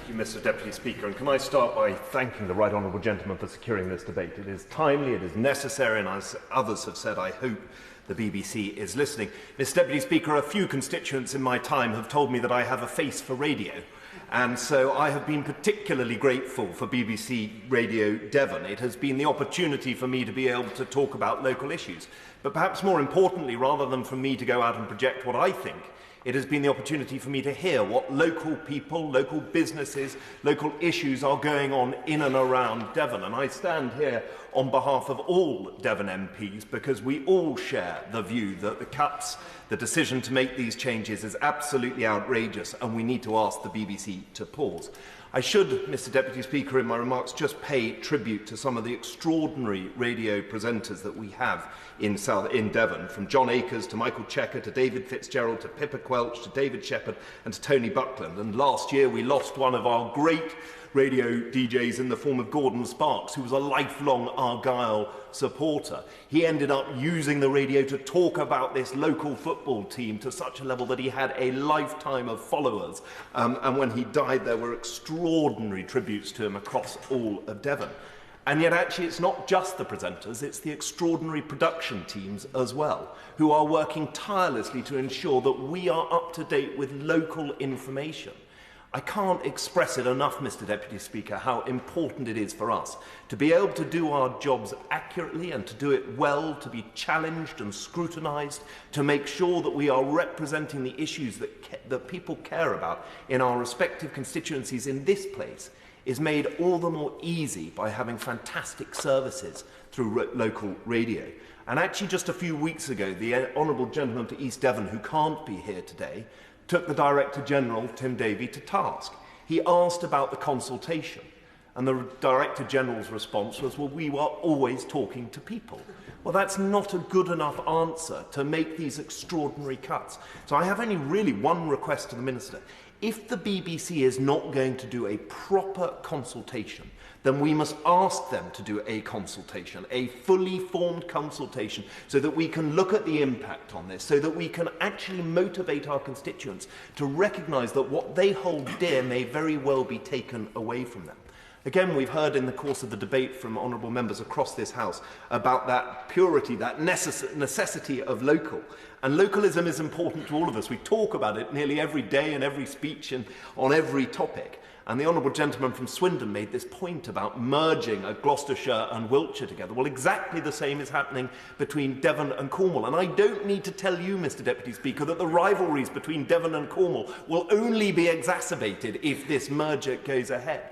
Thank you, Mr. Deputy Speaker. And can I start by thanking the right honourable gentleman for securing this debate. It is timely, it is necessary, and as others have said, I hope the BBC is listening. Mr. Deputy Speaker, a few constituents in my time have told me that I have a face for radio. And so I have been particularly grateful for BBC Radio Devon. It has been the opportunity for me to be able to talk about local issues. But perhaps more importantly, rather than for me to go out and project what I think, it has been the opportunity for me to hear what local people, local businesses, local issues are going on in and around Devon. And I stand here on behalf of all Devon MPs because we all share the view that the cuts, the decision to make these changes is absolutely outrageous and we need to ask the BBC to pause. I should, Mr. Deputy Speaker, in my remarks just pay tribute to some of the extraordinary radio presenters that we have in Devon, from John Akers to Michael Checker to David Fitzgerald to Pippa Quelch to David Shepherd and to Tony Buckland. And last year we lost one of our great radio DJs in the form of Gordon Sparks, who was a lifelong Argyle supporter. He ended up using the radio to talk about this local football team to such a level that he had a lifetime of followers. And when he died, there were extraordinary tributes to him across all of Devon. And yet actually it's not just the presenters, it's the extraordinary production teams as well, who are working tirelessly to ensure that we are up to date with local information. I can't express it enough, Mr. Deputy Speaker, how important it is for us to be able to do our jobs accurately and to do it well, to be challenged and scrutinised, to make sure that we are representing the issues that people care about in our respective constituencies in this place, is made all the more easy by having fantastic services through local radio. And actually just a few weeks ago, the honourable gentleman to East Devon, who can't be here today, took the Director General, Tim Davey, to task. He asked about the consultation, and the Director General's response was, well, we were always talking to people. Well, that's not a good enough answer to make these extraordinary cuts. So I have only really one request to the Minister. If the BBC is not going to do a proper consultation, then we must ask them to do a consultation, a fully formed consultation, so that we can look at the impact on this, so that we can actually motivate our constituents to recognise that what they hold dear may very well be taken away from them. Again, we've heard in the course of the debate from honourable members across this House about that purity, that necessity of local. And localism is important to all of us. We talk about it nearly every day in every speech and on every topic. And the honourable gentleman from Swindon made this point about merging Gloucestershire and Wiltshire together. Well, exactly the same is happening between Devon and Cornwall. And I don't need to tell you, Mr. Deputy Speaker, that the rivalries between Devon and Cornwall will only be exacerbated if this merger goes ahead.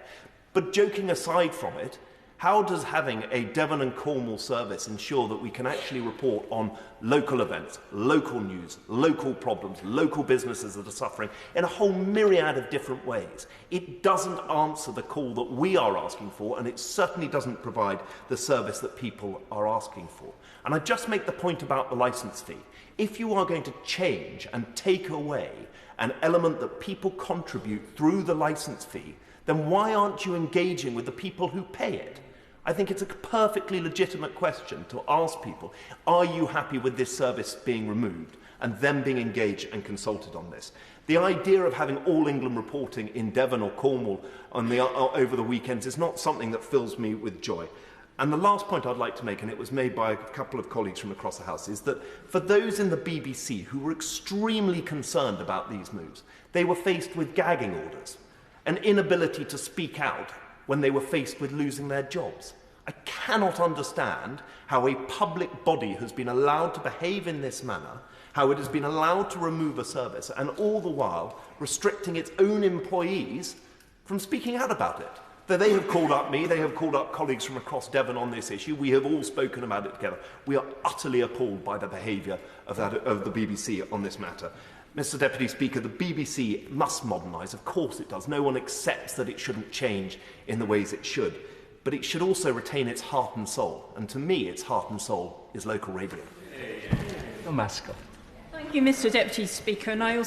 But joking aside from it, how does having a Devon and Cornwall service ensure that we can actually report on local events, local news, local problems, local businesses that are suffering in a whole myriad of different ways? It doesn't answer the call that we are asking for, and it certainly doesn't provide the service that people are asking for. And I just make the point about the licence fee. If you are going to change and take away an element that people contribute through the licence fee, then why aren't you engaging with the people who pay it? I think it's a perfectly legitimate question to ask people, are you happy with this service being removed, and them being engaged and consulted on this? The idea of having all England reporting in Devon or Cornwall over the weekends is not something that fills me with joy. And the last point I'd like to make, and it was made by a couple of colleagues from across the House, is that for those in the BBC who were extremely concerned about these moves, they were faced with gagging orders, an inability to speak out when they were faced with losing their jobs. I cannot understand how a public body has been allowed to behave in this manner, how it has been allowed to remove a service, and all the while restricting its own employees from speaking out about it. Though they have called up me, they have called up colleagues from across Devon on this issue, we have all spoken about it together. We are utterly appalled by the behaviour of the BBC on this matter. Mr. Deputy Speaker, the BBC must modernise. Of course it does. No one accepts that it shouldn't change in the ways it should. But it should also retain its heart and soul. And to me, its heart and soul is local radio. Mascot. Thank you, Mr. Deputy Speaker. And I